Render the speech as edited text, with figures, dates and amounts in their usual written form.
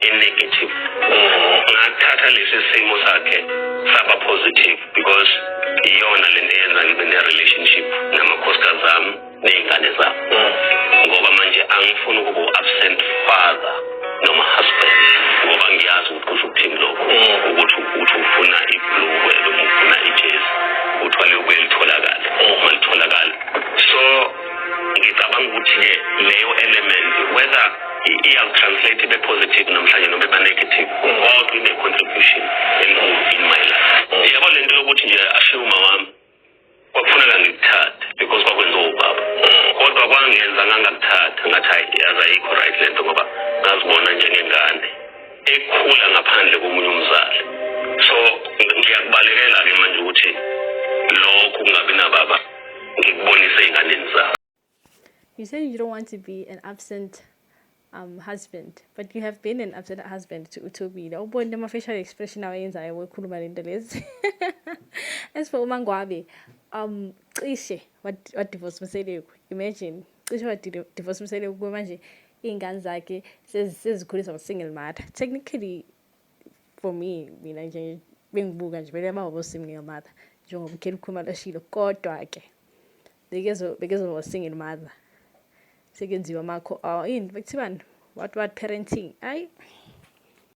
negative. Ngathatha lesi simo sakhe saba positive because iyona lento eyenza ngibe ne-relationship namakhosikazi ami ney'ngane zami. Ngoba manje angifuni ukuba u-absent father noma husband ngoba ngiyazi ukuthi kusho ukuthini lokho ukuthi ufuna ibhulukwe noma ufuna ijezi uthwale ubuye litholakale uma litholakala. So ngicabanga ukuthi-ke leyo element whether iya-translate ibe positive namhlanje noma ibe negative kodwa ine-contribution enkulu in my life. Yabo lento yokuthi nje ashiye uma wami kwakufuneka ngikuthathe because kwakwenziwa ubaba kodwa kwangenza ngangakuthatha ngathi hayi azayikho right lento ngoba ngazibona njengengane ekhula ngaphandle komunye umzali. So ngiyakubalekela-ke manje ukuthi lokhu kungabi nababa ngikubonise ey'nganeni zabo. You said you don't want to be an absent husband, but you have been an absent husband to Utobile. Ubone ama facial expression awayenzayo wekhuluma lento lezi. As for uMangwabi, cishe wa divorce Mseleko. Imagine cishe wa divorce Mseleko manje iy'ngane zakhe sezikhuliswa ngo-single mother. Technically for me mina nje bengibuka nje vele ababo single mother njengoba ukheli ukhuluma lashilo kodwa ke bekezo single mother sekenziwa makho yini bekuthiwani what parenting ayi